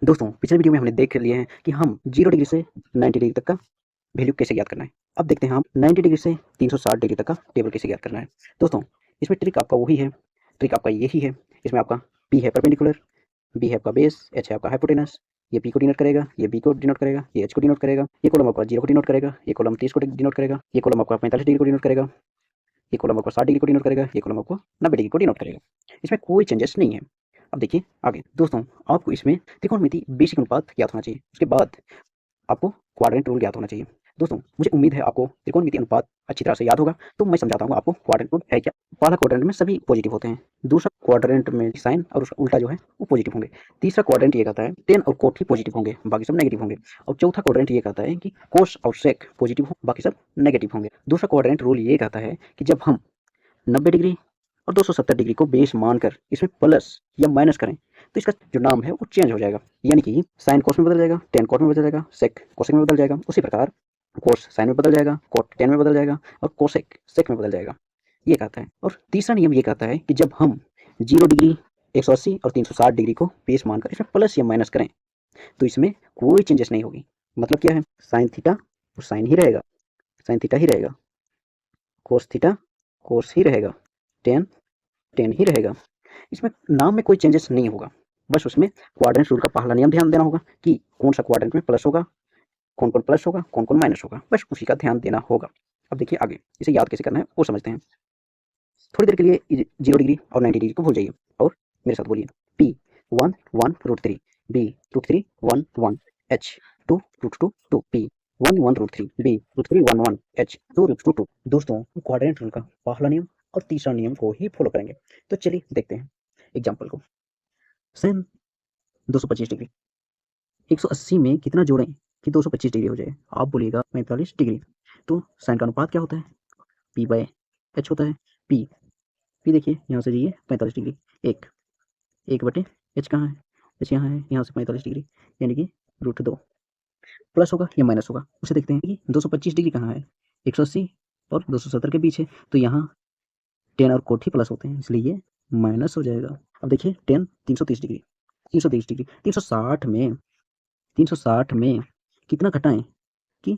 दोस्तों पिछले वीडियो में हमने देख लिए हैं कि हम 0 डिग्री से 90 डिग्री तक का वैल्यू कैसे ज्ञात करना है। अब देखते हैं हम 90 डिग्री से 360 डिग्री तक का टेबल कैसे ज्ञात करना है। दोस्तों इसमें ट्रिक आपका वही है, ट्रिक आपका यही है। इसमें आपका P है परपेंडिकुलर, B है आपका बेस, H है आपका हाइपोटेनस। ये P को डिनोट करेगा, ये B को डिनोट करेगा, ये H को डिनोट करेगा, ये कॉलम आपका 0 को डिनोट करेगा, ये कॉलम 30 को डिनोट करेगा, ये कॉलम आपका 45 डिग्री को डिनोट करेगा, ये कॉलम आपको 60 डिग्री को डिनोट करेगा, ये कॉलम आपको 90 डिग्री को डिनोट करेगा। इसमें कोई चेंजेस नहीं है। अब देखिए आगे दोस्तों, आपको इसमें त्रिकोणमिति बेसिक अनुपात ज्ञात होना चाहिए। उसके बाद आपको क्वाड्रेंट रूल ज्ञात होना चाहिए। दोस्तों मुझे उम्मीद है आपको त्रिकोणमिति अनुपात अच्छी तरह से याद होगा, तो मैं समझाता हूँ आपको क्वाड्रेंट रूल है क्या। पहला क्वाड्रेंट में सभी पॉजिटिव होते हैं, दूसरा क्वाड्रेंट में साइन और उसका उल्टा जो है वो पॉजिटिव होंगे, तीसरा क्वाड्रेंट ये कहता है टेन और कोट ही पॉजिटिव होंगे, बाकी सब नेगेटिव होंगे, और चौथा क्वाड्रेंट ये कहता है कि कोस और सेक पॉजिटिव हो, बाकी सब नेगेटिव होंगे। दूसरा क्वाड्रेंट रूल ये कहता है कि जब हम 90 डिग्री और 270 डिग्री को बेस मानकर इसमें प्लस या माइनस करें तो इसका जो नाम है वो चेंज हो जाएगा, यानी कि साइन कोस में बदल जाएगा, टेन कोट में बदल जाएगा, सेक कोसेक में बदल जाएगा। उसी प्रकार कोस साइन में बदल जाएगा, कोट टेन में बदल जाएगा और कोसेक सेक में बदल जाएगा, ये कहता है। और तीसरा नियम ये कहता है कि जब हम 0 डिग्री 180 और 360 डिग्री को बेस मानकर इसमें प्लस या माइनस करें तो इसमें कोई चेंजेस नहीं होगी। मतलब क्या है, साइन थीटा और साइन ही रहेगा, साइन थीटा ही रहेगा, कोस थीटा कोस ही रहेगा, टेन टेन ही रहेगा। इसमें नाम में कोई चेंजेस नहीं होगा, बस उसमें क्वाड्रेंट रूल का पहला नियम ध्यान देना होगा कि कौन सा क्वाड्रेंट में प्लस होगा, कौन कौन प्लस होगा, कौन कौन माइनस होगा, बस उसी का ध्यान देना होगा। अब देखिए आगे इसे याद कैसे करना है वो समझते हैं। थोड़ी देर के लिए 0 डिग्री और 90 डिग्री को भूल जाइए और मेरे साथ बोलिए P 1 1 root 3, B root 3 1 1, H 2 root 2 2, P 1 1 root 3, B root 3 1 1, H 2 root 2 2। दोस्तों क्वाड्रेंट रूल का पहला नियम और तीसरा नियम को ही फॉलो करेंगे। तो चलिए देखते हैं एग्जाम्पल को। साइन 225 डिग्री 180 में कितना जोड़ें कि 225 डिग्री हो जाए? आप बोलिएगा 45 डिग्री। तो साइन का अनुपात क्या होता है? P बाय H होता है। P P देखिए यहाँ से जाइए 45 डिग्री, एक एक बटे H कहाँ है? H यहाँ है, यहाँ से 45 डिग्री यानी कि रूट 2। प्लस होगा या माइनस होगा उसे देखते हैं कि 225 डिग्री कहाँ है, 180 और 270 के बीच है, तो यहाँ 10 और कोट ही प्लस होते हैं इसलिए ये माइनस हो जाएगा। अब देखिए 10 330 डिग्री, 330 डिग्री 360 में कितना घटाएं कि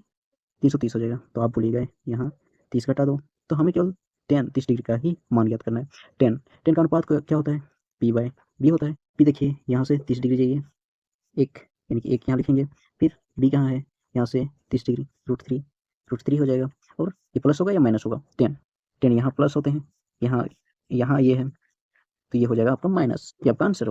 330 हो जाएगा, तो आप भूलिएगा यहाँ 30 घटा दो, तो हमें केवल 30 डिग्री का ही मान ज्ञात करना है। 10 का अनुपात क्या होता है? P बाय B होता है। P देखिए यहाँ से 30 डिग्री जाइए, एक यानी कि एक यहाँ लिखेंगे, फिर B कहाँ है, यहाँ से 30 डिग्री रूट थ्री हो जाएगा। और ये प्लस होगा या माइनस होगा? 10 यहाँ प्लस होते हैं, यहाँ यहाँ ये है, तो ये हो जाएगा आपका माइनस। ये आपका आंसर हो गया।